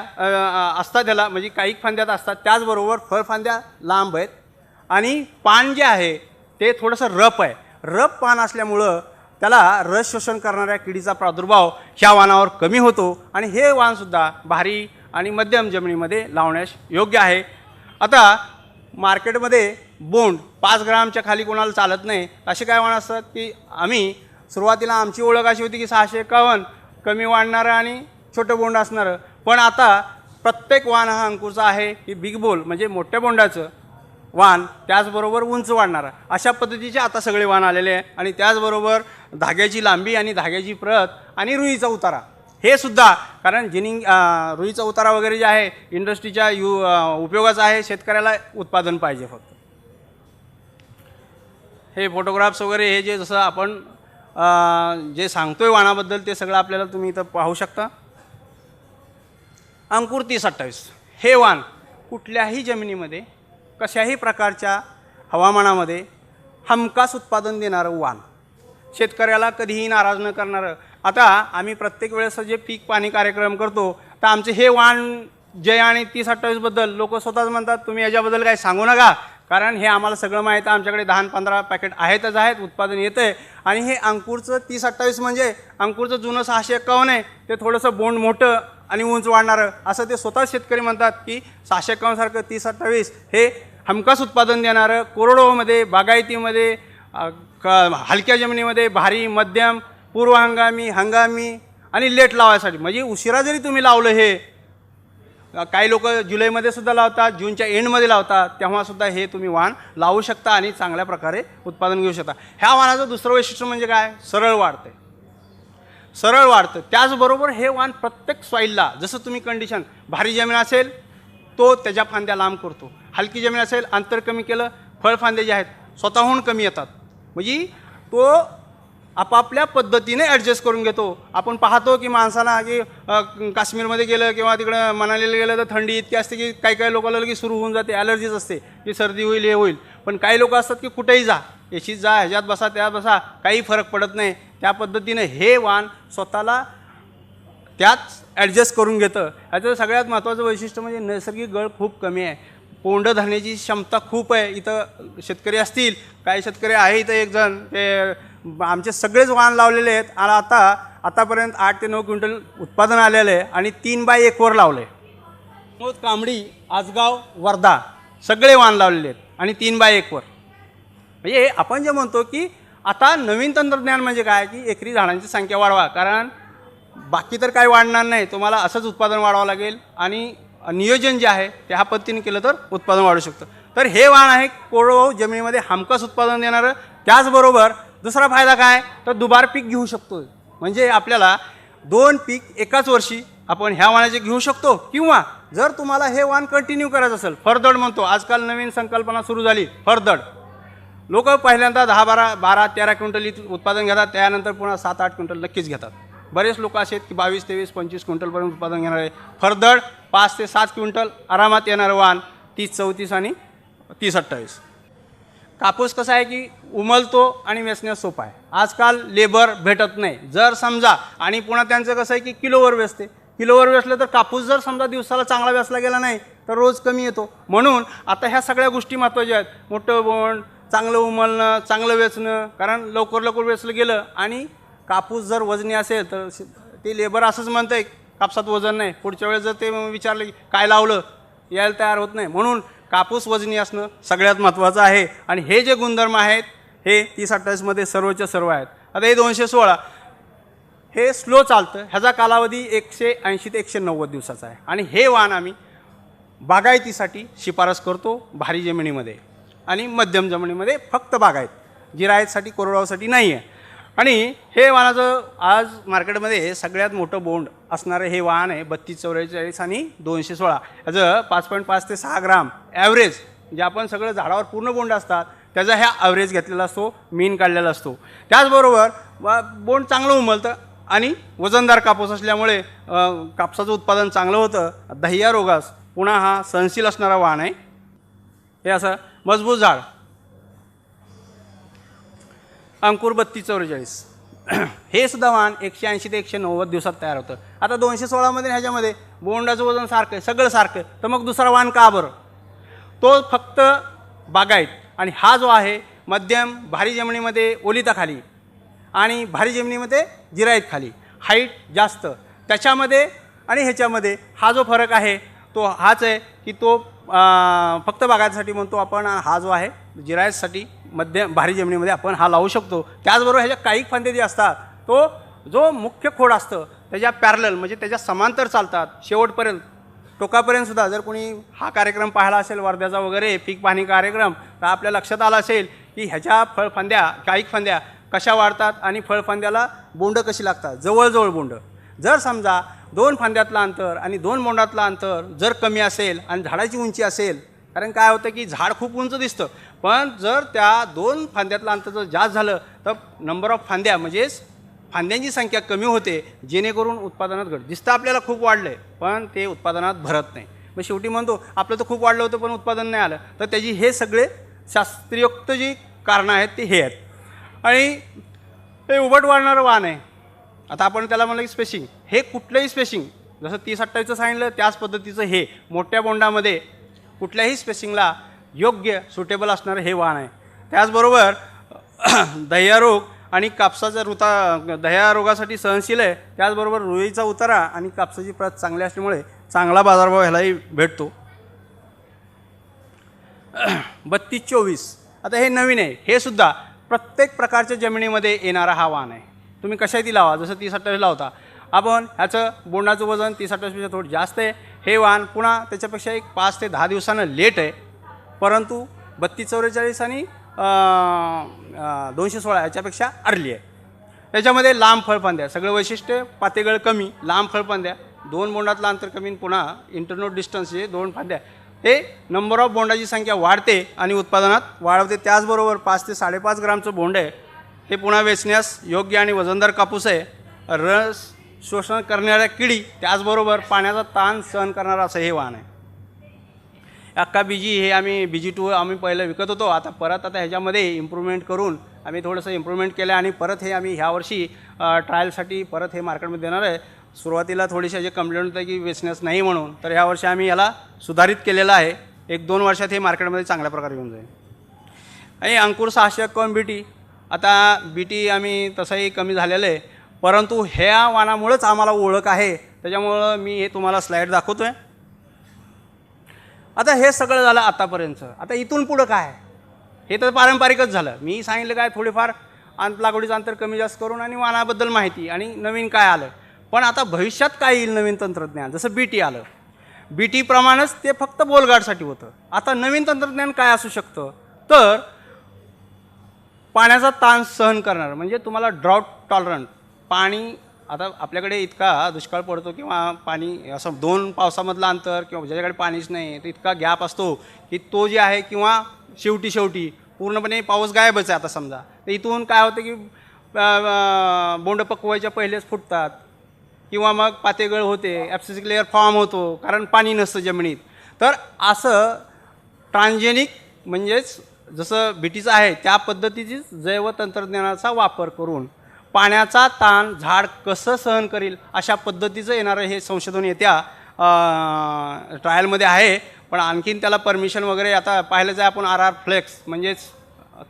Speaker 1: असतात त्याला, म्हणजे काही फांद्यात असतात, त्याचबरोबर फळफांद्या लांब आहेत आणि पान जे आहे ते थोडंसं रफ आहे. रफ पान असल्यामुळं त्याला रस शोषण करणाऱ्या किडीचा प्रादुर्भाव ह्या वाणावर कमी होतो आणि हे वाणसुद्धा भारी आणि मध्यम जमिनीमध्ये लावण्यास योग्य आहे. आता मार्केटमध्ये बोंड 5 ग्रामच्या खाली कोणाला चालत नाही असे काय वाण असतात की आम्ही सुरुवातीला आमची ओळख अशी होती की 651 कमी वाढणारं आणि छोटं बोंड असणारं, पण आता प्रत्येक वाण हा अंकुरचा आहे की बिग बोल म्हणजे मोठ्या बोंडाचं वाण, त्याचबरोबर उंच वाढणारा, अशा पद्धतीचे आता सगळे वाण आलेले आहे. आणि त्याचबरोबर धाग्याची लांबी आणि धाग्याची प्रत आणि रुईचा उतारा हे सुद्धा, कारण जिनिंग रुईचा उतारा वगैरे जे आहे इंडस्ट्रीच्या उपयोगाचा आहे, शेतकऱ्याला उत्पादन पाहिजे फक्त. हे फोटोग्राफ्स वगैरे हे जे जसं आपण जे सांगतोय वाणाबद्दल ते सगळं आपल्याला तुम्ही इथं पाहू शकता. अंकुर 3028 हे वाण कुठल्याही जमिनीमध्ये कशाही प्रकारच्या हवामानामध्ये हमखास उत्पादन देणारं वाण, शेतकऱ्याला कधीही नाराज न करणारं. आता आम्ही प्रत्येक वेळेस जे पीक पाणी कार्यक्रम करतो तर आमचे हे वाण जय आणि 3028बद्दल लोक स्वतःच म्हणतात तुम्ही याच्याबद्दल काही सांगू नका, कारण हे आम्हाला सगळं माहीत आहे, आमच्याकडे 10-15 पॅकेट आहेतच आहेत, उत्पादन येतं आहे. आणि हे अंकुरचं 3028 म्हणजे अंकुरचं जुनं 651 आहे, ते थोडंसं बोंड मोठं आणि उंच वाढणारं असं ते स्वतः शेतकरी म्हणतात की 651 3028 हे हमखास उत्पादन देणारं, कोरडवाहूमध्ये, बागायतीमध्ये, हलक्या जमिनीमध्ये, भारी, मध्यम, पूर्व हंगामी, हंगामी आणि लेट लावायसाठी, म्हणजे उशिरा जरी तुम्ही लावलं, हे काही लोक जुलैमध्ये सुद्धा लावतात, जूनच्या एंडमध्ये लावतात, तेव्हासुद्धा हे तुम्ही वाण लावू शकता आणि चांगल्या प्रकारे उत्पादन घेऊ शकता. ह्या वाणाचं दुसरं वैशिष्ट्य म्हणजे काय, सरळ वाढते, सरळ वाढतं. त्याचबरोबर हे वाण प्रत्येक सॉईलला, जसं तुम्ही कंडिशन, भारी जमीन असेल तो त्याच्या फांद्या लांब करतो, हलकी जमीन असेल अंतर कमी केलं, फळफांदे जे आहेत स्वतःहून कमी येतात, म्हणजे तो आपापल्या पद्धतीने ॲडजस्ट करून घेतो. आपण पाहतो की माणसाला की काश्मीरमध्ये गेलं किंवा तिकडं मनालीला गेलं तर थंडी इतकी असते की काही लोकांना लगेच सुरू होऊन जाते, ॲलर्जीज असते की सर्दी होईल, हे होईल. पण काही लोक असतात की कुठेही जा, एशीत जा, ह्याच्यात बसा, त्यात बसा, काही फरक पडत नाही. त्या पद्धतीने हे वाण स्वतःला त्याच ॲडजस्ट करून घेतं. ह्याचं सगळ्यात महत्त्वाचं वैशिष्ट्य म्हणजे नैसर्गिक गळ खूप कमी आहे, पोंड धरण्याची क्षमता खूप आहे. इथं शेतकरी असतील, काही शेतकरी आहे इथं एक जण, ते आमचे सगळेच वाण लावलेले आहेत आणि आतापर्यंत 8 ते 9 क्विंटल उत्पादन आलेलं आहे आणि 3x1 वर लावलं आहे. कांबडी, आजगाव, वर्धा सगळे वाण लावलेले आहेत आणि 3x1 वर. म्हणजे आपण जे म्हणतो की आता नवीन तंत्रज्ञान म्हणजे काय की एकरी झाडांची संख्या वाढवा, कारण बाकी तर काही वाढणार नाही, तुम्हाला असंच उत्पादन वाढवावं लागेल आणि नियोजन जे आहे ते ह्या पद्धतीने केलं तर उत्पादन वाढू शकतं. तर हे वाण आहे कोरडवाहू जमिनीमध्ये हमखास उत्पादन देणारं. त्याचबरोबर दुसरा फायदा काय तर दुबार पीक घेऊ शकतो, म्हणजे आपल्याला 2 पीक एकाच वर्षी आपण ह्या वाणाचे घेऊ शकतो. किंवा जर तुम्हाला हे वाण कंटिन्यू करायचं असेल, फरदड म्हणतो, आजकाल नवीन संकल्पना सुरू झाली फरदड. लोक पहिल्यांदा 12-13 क्विंटल उत्पादन घेतात, त्यानंतर पुन्हा 7-8 क्विंटल नक्कीच घेतात. बरेच लोक असे आहेत की 22-23-25 क्विंटलपर्यंत उत्पादन घेणार आहे. फरदड 5 ते 7 क्विंटल आरामात येणारं वाण 30-34 आणि 30-28. कापूस कसा आहे की उमलतो आणि वेचण्यास सोपा आहे, आजकाल लेबर भेटत नाही. जर समजा, आणि पुन्हा त्यांचं कसं आहे की किलोवर वेचते, किलोवर वेचलं तर कापूस जर समजा दिवसाला चांगला वेचला गेला नाही तर रोज कमी येतो. म्हणून आता ह्या सगळ्या गोष्टी महत्त्वाच्या आहेत, मोठं बोंड, चांगलं उमलणं, चांगलं वेचणं, कारण लवकर वेचलं गेलं आणि कापूस जर वजनी असेल तर ते लेबर असंच म्हणतं आहे कापसात वजन नाही, पुढच्या वेळेस जर ते विचारलं की काय लावलं, यायला तयार होत नाही. म्हणून कापूस वजनी असणं सगळ्यात महत्त्वाचं आहे. आणि हे जे गुणधर्म आहेत हे 30-28मध्ये सर्वच्या सर्व आहेत. आता हे 216 हे स्लो चालतं, ह्याचा कालावधी 180 ते 190 दिवसाचा आहे. आणि हे वाण आम्ही बागायतीसाठी शिफारस करतो, भारी जमिनीमध्ये आणि मध्यम जमिनीमध्ये, फक्त बागायत, जिरायतसाठी, कोरडवाहूसाठी नाही आहे. आणि हे वाहनाचं आज मार्केटमध्ये सगळ्यात मोठं बोंड असणारं हे वाहन आहे 3244 आणि 216. याचं 5.5 ते 6 ग्राम ॲव्हरेज, जे आपण सगळं झाडावर पूर्ण बोंड असतात त्याचा ह्या ॲव्हरेज घेतलेला असतो, मीन काढलेला असतो. त्याचबरोबर बोंड चांगलं उमलतं आणि वजनदार कापूस असल्यामुळे कापसाचं उत्पादन चांगलं होतं. दह्या रोगास पुन्हा हा सहनशील असणारा वाहन आहे. हे असं मजबूत झाड. अंकुर 3244 हे सुद्धा वाहन 180 ते 190 दिवसात तयार होतं. आता 216 ह्याच्यामध्ये बोंडाचं वजन सारखं आहे, सगळं सारखं आहे, तर मग दुसरा वाहन का बरं? तो फक्त बागायत आणि हा जो आहे मध्यम भारी जमिनीमध्ये ओलिताखाली आणि भारी जमिनीमध्ये जिरायत खाली, हाईट जास्त त्याच्यामध्ये आणि ह्याच्यामध्ये हा जो फरक आहे तो हाच आहे की तो फक्त बागायतीसाठी म्हणतो आपण. हा जो आहे जिरायतसाठी मध्यम भारी जमिनीमध्ये आपण हा लावू शकतो. त्याचबरोबर ह्याच्या काही फांदे जे असतात तो जो मुख्य खोड असतं त्याच्या पॅरलल म्हणजे त्याच्या समांतर चालतात शेवटपर्यंत टोकापर्यंत सुद्धा. जर कोणी हा कार्यक्रम पाहिला असेल वर्ध्याचा वगैरे पीक पाहणी कार्यक्रम, तर आपल्या लक्षात आलं असेल की ह्याच्या फळफांद्या काही फांद्या कशा वाढतात आणि फळफांद्याला बोंड कशी लागतात, जवळजवळ बोंड. जर समजा 2 फांद्यातलं अंतर आणि 2 बोंडातलं अंतर जर कमी असेल आणि झाडाची उंची असेल, कारण काय होतं की झाड खूप उंच दिसतं, पण जर त्या 2 फांद्यातलं अंतर जर जास्त झालं तर नंबर ऑफ फांद्या म्हणजेच फांद्यांची संख्या कमी होते, जेणेकरून उत्पादनात घट दिसतं. आपल्याला खूप वाढलं आहे पण ते उत्पादनात भरत नाही. मग शेवटी म्हणतो आपलं तर खूप वाढलं होतं पण उत्पादन नाही आलं. तर त्याची हे सगळे शास्त्रीयोक्त जी कारणं आहेत ते हे आहेत. आणि हे उभट वाढणारं वाहन आहे. आता आपण त्याला म्हणलं की स्पेशिंग, हे कुठलंही स्पेशिंग जसं 30-28चं सांगितलं त्याच पद्धतीचं हे मोठ्या बोंडामध्ये कुठल्याही स्पेसिंगला योग्य सुटेबल असणारं हे वाहन आहे. त्याचबरोबर दह्या रोग आणि कापसाचा दह्या रोगासाठी सहनशील आहे. त्याचबरोबर रुईचा उतारा आणि कापसाची प्रत चांगली असल्यामुळे चांगला बाजारभाव ह्यालाही भेटतो. 3224 आता हे नवीन आहे. हे सुद्धा प्रत्येक प्रकारच्या जमिनीमध्ये येणारा हा वाहन आहे. तुम्ही कशाही लावा, जसं 30-28 लावता आपण, ह्याचं बोंडाचं वजन 30-28पेक्षा थोडं जास्त आहे. हे वाहन पुन्हा त्याच्यापेक्षा एक 5 ते 10 दिवसानं लेट आहे, परंतु 3244 आणि 216 याच्यापेक्षा अर्ली आहे. त्याच्यामध्ये लांब फळफांद्या, सगळं वैशिष्ट्य, पातेगळ कमी, लांब फळफांद्या, 2 बोंडातलं अंतर कमी, पुन्हा इंटरनोड डिस्टन्स जे 2 फांद्या, हे नंबर ऑफ बोंडाची संख्या वाढते आणि उत्पादनात वाढवते. त्याचबरोबर 5 ते 5.5 ग्रामचं बोंड आहे. हे पुन्हा वेचण्यास योग्य आणि वजनदार कापूस आहे. रस शोषण करणाऱ्या किडी, त्याचबरोबर पाण्याचा ताण सहन करणारा असं हे वाहन आहे. अक्का बीजी हे आम्ही BG2 आम्ही पहिलं विकत होतो. आता ह्याच्यामध्ये इम्प्रूव्हमेंट करून आम्ही थोडंसं इम्प्रूव्हमेंट केलं आणि परत हे आम्ही ह्यावर्षी ट्रायलसाठी परत हे मार्केटमध्ये देणार आहे. सुरुवातीला थोडीशी जे कंप्लेंट होतं की वेचण्यास नाही म्हणून, तर ह्यावर्षी आम्ही याला सुधारित केलेलं आहे. 1-2 वर्षात हे मार्केटमध्ये चांगल्या प्रकारे येऊन जाईल. आणि अंकुर 651 BT, आता BT आम्ही तसंही कमी झालेलं आहे, परंतु ह्या वाहनामुळेच आम्हाला ओळख आहे, त्याच्यामुळं मी हे तुम्हाला स्लाईड दाखवतो आहे. आता हे सगळं झालं आतापर्यंतचं. आता इथून पुढं काय? हे तर पारंपरिकच झालं. मी सांगितलं काय थोडेफार लागवडीचं अंतर कमी जास्त करून आणि वाहनाबद्दल माहिती आणि नवीन काय आलं. पण आता भविष्यात काय येईल नवीन तंत्रज्ञान, जसं BT आलं, BT प्रमाणेच ते फक्त बोलगाडसाठी होतं. आता नवीन तंत्रज्ञान काय असू शकतं, तर पाण्याचा ताण सहन करणार, म्हणजे तुम्हाला ड्रॉट टॉलरंट पाणी. आता आपल्याकडे इतका दुष्काळ पडतो किंवा पाणी असं 2 पावसामधलं अंतर किंवा ज्याच्याकडे पाणीच नाही तर इतका गॅप असतो की तो जे आहे, किंवा शेवटी पूर्णपणे पाऊस गायबच आहे. आता समजा तर इथून काय होतं की बोंड पकवायच्या पहिलेच फुटतात किंवा मग पातेगळ होते, ॲप्सिसिक लेअर फॉर्म होतो, कारण पाणी नसतं जमिनीत. तर असं ट्रान्जेनिक म्हणजेच जसं BTचं आहे त्या पद्धतीचीच जैव तंत्रज्ञानाचा वापर करून पाण्याचा ताण झाड कसं सहन करेल अशा पद्धतीचं येणारं हे संशोधन येत्या ट्रायलमध्ये आहे. पण आणखीन त्याला परमिशन वगैरे आता पाहिलं जाय आपण RR फ्लेक्स म्हणजेच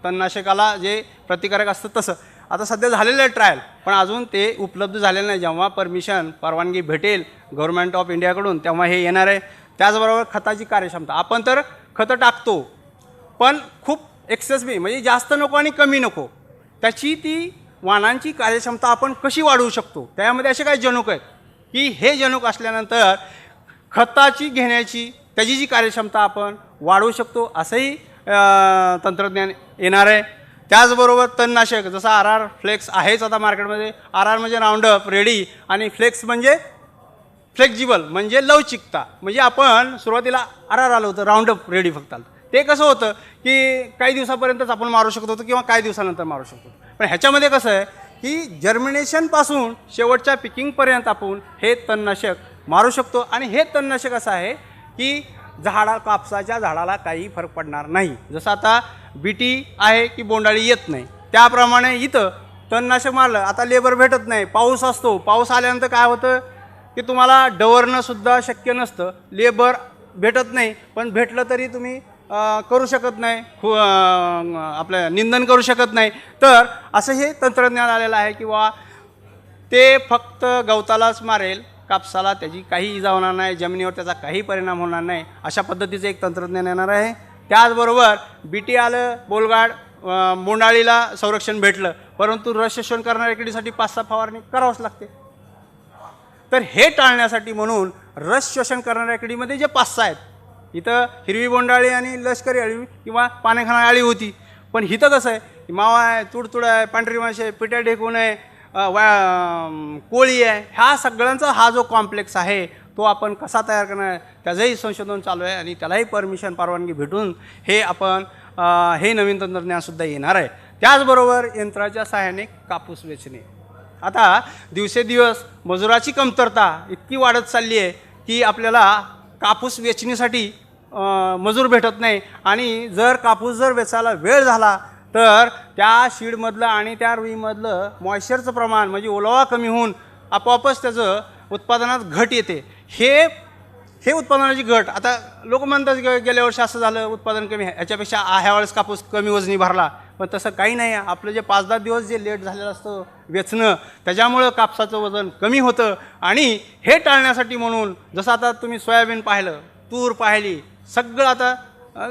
Speaker 1: तणनाशकाला जे प्रतिकारक असतं तसं आता सध्या झालेलं आहे ट्रायल, पण अजून ते उपलब्ध झालेलं नाही. जेव्हा परवानगी भेटेल गव्हर्नमेंट ऑफ इंडियाकडून तेव्हा हे येणार आहे. त्याचबरोबर खताची कार्यक्षमता, आपण तर खतं टाकतो पण खूप एक्सेसिव्ह म्हणजे जास्त नको आणि कमी नको, त्याची ती वाहनांची कार्यक्षमता आपण कशी वाढवू शकतो. त्यामध्ये असे काही जनुक आहेत की हे जनुक असल्यानंतर खताची घेण्याची त्याची जी कार्यक्षमता आपण वाढवू शकतो, असंही तंत्रज्ञान येणार आहे. त्याचबरोबर तणनाशक जसं RR फ्लेक्स आहेच आता मार्केटमध्ये. RR म्हणजे राऊंडअप रेडी आणि फ्लेक्स म्हणजे फ्लेक्झिबल म्हणजे लवचिकता. म्हणजे आपण सुरुवातीला RR आलं होतं राऊंडअप रेडी फक्त आलं. ते कसं होतं की काही दिवसापर्यंतच आपण मारू शकत होतो किंवा काही दिवसानंतर मारू शकतो. पण ह्याच्यामध्ये कसं आहे की जर्मिनेशनपासून शेवटच्या पिकिंगपर्यंत आपण हे तणनाशक मारू शकतो. आणि हे तणनाशक असं आहे की कापसाच्या झाडाला काही फरक पडणार नाही. जसं आता बीटी आहे की बोंडाळी येत नाही, त्याप्रमाणे इथं तणनाशक मारलं. आता लेबर भेटत नाही, पाऊस असतो, पाऊस आल्यानंतर काय होतं की तुम्हाला डवरणंसुद्धा शक्य नसतं, लेबर भेटत नाही. पण भेटलं तरी तुम्ही करू शकत नाही, आपलं निंदन करू शकत नाही. तर असं हे तंत्रज्ञान आलेलं आहे किंवा ते फक्त गवतालाच मारेल, कापसाला त्याची काही इजा होणार नाही, जमिनीवर त्याचा काही परिणाम होणार नाही. अशा पद्धतीचं एक तंत्रज्ञान येणार आहे. त्याचबरोबर बीटी आलं, बोलगाड बोंडाळीला संरक्षण भेटलं, परंतु रस शोषण करणाऱ्या किडीसाठी 5-6 फवारणी करावंच लागते. तर हे टाळण्यासाठी म्हणून रस शोषण करणाऱ्या किडीमध्ये जे 5-6 आहेत, इथं हिरवी बोंडाळी आणि लष्करी अळी किंवा पानेखाना अळी होती. पण इथं कसं आहे, मावा आहे, तुडतुड आहे, पांढरी माशी आहे, पिट्या ढेकून आहे, कोळी आहे, ह्या सगळ्यांचा हा जो कॉम्प्लेक्स आहे तो आपण कसा तयार करणार त्याचंही संशोधन चालू आहे. आणि त्यालाही परवानगी भेटून हे आपण हे नवीन तंत्रज्ञानसुद्धा येणार आहे. त्याचबरोबर यंत्राच्या सहाय्याने कापूस वेचणे. आता दिवसेदिवस मजुराची कमतरता इतकी वाढत चालली आहे की आपल्याला कापूस वेचणीसाठी मजूर भेटत नाही. आणि जर कापूस वेचायला वेळ झाला तर त्या शीडमधलं आणि त्या रुईमधलं मॉइश्चरचं प्रमाण म्हणजे ओलावा कमी होऊन आपोआपच त्याचं उत्पादनात घट येते. हे उत्पादनाची घट. आता लोक म्हणतात गेल्या वर्षी असं झालं उत्पादन कमी, ह्याच्यापेक्षा ह्यावेळेस कापूस कमी वजनी भरला. पण तसं काही नाही आहे. आपलं जे 5-10 दिवस जे लेट झालेलं असतं वेचणं, त्याच्यामुळं कापसाचं वजन कमी होतं. आणि हे टाळण्यासाठी म्हणून जसं आता तुम्ही सोयाबीन पाहिलं, तूर पाहिली, सगळं आता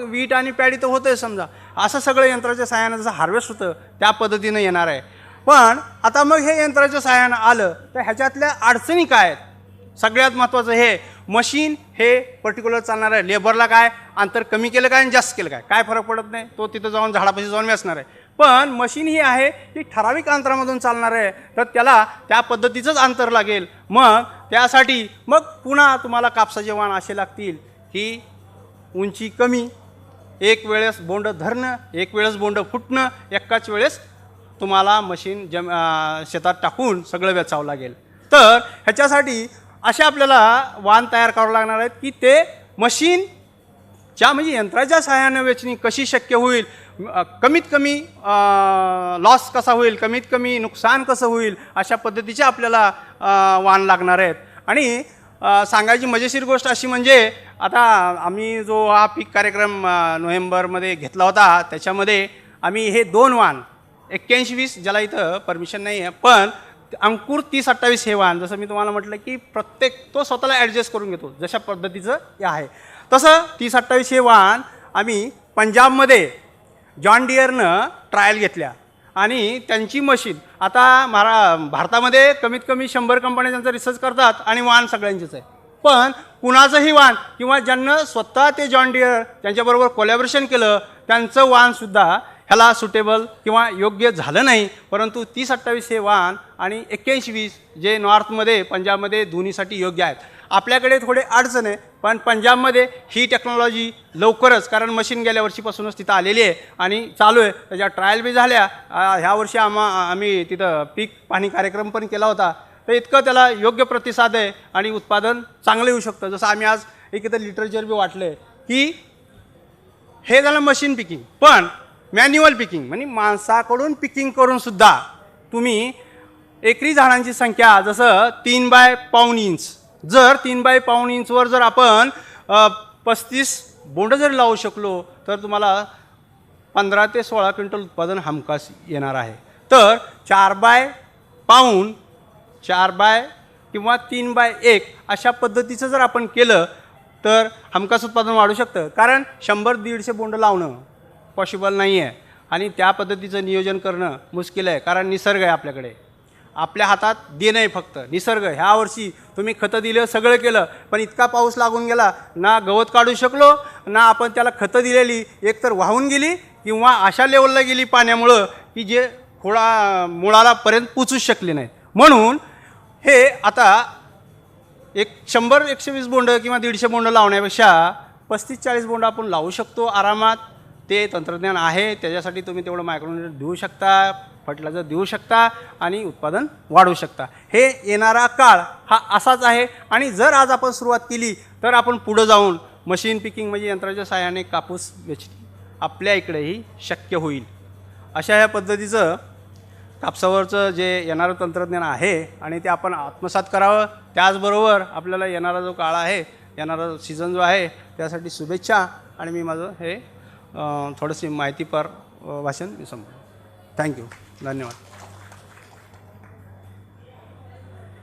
Speaker 1: वीट आणि पॅडी तर होतं आहे समजा, असं सगळं यंत्राच्या सहाय्यानं जसं हार्वेस्ट होतं त्या पद्धतीनं येणार आहे. पण आता मग हे यंत्राच्या सहाय्यानं आलं तर ह्याच्यातल्या अडचणी काय आहेत? सगळ्यात महत्त्वाचं हे मशीन हे पर्टिक्युलर चालणार आहे. लेबरला काय अंतर कमी केलं काय आणि जास्त केलं काय फरक पडत नाही, तो तिथं जाऊन झाडापाशी जाऊन वेचणार आहे. पण मशीन ही आहे ती ठराविक अंतरामधून चालणार आहे, तर त्याला त्या पद्धतीचंच अंतर लागेल. मग त्यासाठी मग पुन्हा तुम्हाला कापसाचे वाण असे लागतील की उंची कमी, एक वेळेस बोंड धरणं, एक वेळेस बोंड फुटणं, एकाच वेळेस तुम्हाला मशीन शेतात टाकून सगळं वेचावं लागेल. तर ह्याच्यासाठी अशा आपल्याला वाण तयार करावं लागणार आहेत की ते मशीनच्या म्हणजे यंत्राच्या सहाय्याने वेचणी कशी शक्य होईल, कमीत कमी लॉस कसा होईल, कमीत कमी नुकसान कसं होईल, अशा त्यापद्धतीचे आपल्याला वाण लागणार आहेत. आणि सांगायची मजेशीर गोष्ट अशी म्हणजे आता आम्ही जो हा पीक कार्यक्रम नोव्हेंबरमध्ये घेतला होता त्याच्यामध्ये आम्ही हे 2 वाण 81-20 ज्याला इथं परमिशन नाही आहे पण अंकुर 30-28 हे वाण, जसं मी तुम्हाला म्हटलं की प्रत्येक तो स्वतःला ॲडजस्ट करून घेतो जशा पद्धतीचं हे आहे तसं 30-28 हे वाण आम्ही पंजाबमध्ये जॉन डिअरनं ट्रायल घेतल्या. आणि त्यांची मशीन आता भारतामध्ये कमीत कमी 100 कंपन्या त्यांचा रिसर्च करतात आणि वाण सगळ्यांचेच आहे. पण कुणाचंही वाण किंवा ज्यांना स्वतः ते जॉन डिअर त्यांच्याबरोबर कोलॅबरेशन केलं त्यांचं वाणसुद्धा ह्याला सुटेबल किंवा योग्य झालं नाही. परंतु 30-28 हे वाण आणि 81-20 जे नॉर्थमध्ये पंजाबमध्ये दोन्हीसाठी योग्य आहेत. आपल्याकडे थोडे अडचण आहे पण पंजाबमध्ये ही टेक्नॉलॉजी लवकरच, कारण मशीन गेल्या वर्षीपासूनच तिथं आलेली आहे आणि चालू आहे, त्याच्या ट्रायल बी झाल्या. ह्या वर्षी आम्ही तिथं पीक पाहणी कार्यक्रम पण केला होता. तर इतकं त्याला योग्य प्रतिसाद आहे आणि उत्पादन चांगलं येऊ शकतं. जसं आम्ही आज एक इथं लिटरेचर बी वाटलं आहे की हे झालं मशीन पिकिंग, पण मॅन्युअल पिकिंग म्हणजे माणसाकडून पिकिंग करूनसुद्धा तुम्ही एकरी झाडांची संख्या जसं 3/5 इंच, जर 3/5 इंचवर जर आपण 35 बोंड जर लावू शकलो तर तुम्हाला 15 ते 16 क्विंटल उत्पादन हमखास येणार आहे. तर 4/5 किंवा 3/1 अशा पद्धतीचं जर आपण केलं तर हमखास उत्पादन वाढू शकतं. कारण 100-150 बोंड लावणं पॉसिबल नाही आहे आणि त्या पद्धतीचं नियोजन करणं मुश्किल आहे. कारण निसर्ग आहे आपल्याकडे, आपल्या हातात देणं आहे फक्त निसर्ग. ह्या वर्षी तुम्ही खतं दिलं, सगळं केलं, पण इतका पाऊस लागून गेला, ना गवत काढू शकलो, ना आपण त्याला खतं दिलेली एकतर वाहून गेली किंवा अशा लेवलला गेली पाण्यामुळं की जे मुळालापर्यंत पोचूच शकले नाहीत. म्हणून हे आता 100-120 बोंड किंवा 150 बोंड लावण्यापेक्षा 35-40 बोंड आपण लावू शकतो आरामात. ते तंत्रज्ञान आहे, त्याच्यासाठी तुम्ही तेवढं मायक्रोन्यूट्रिएंट देऊ शकता, फर्टिलायझर देऊ शकता आणि उत्पादन वाढवू शकता. हे येणारा काळ हा असाच आहे. आणि जर आज आपण सुरुवात केली तर आपण पुढं जाऊन मशीन पिकिंग म्हणजे यंत्राच्या सहाय्याने कापूस वेचणी आपल्या इकडेही शक्य होईल. अशा ह्या पद्धतीचं कापसावरचं जे येणारं तंत्रज्ञान आहे आणि ते आपण आत्मसात करावं. त्याचबरोबर आपल्याला येणारा जो काळ आहे, येणारा सीझन जो आहे, त्यासाठी शुभेच्छा. आणि मी माझं हे थोडीशी माहितीपर भाषण मी संपवतो. थँक्यू, धन्यवाद.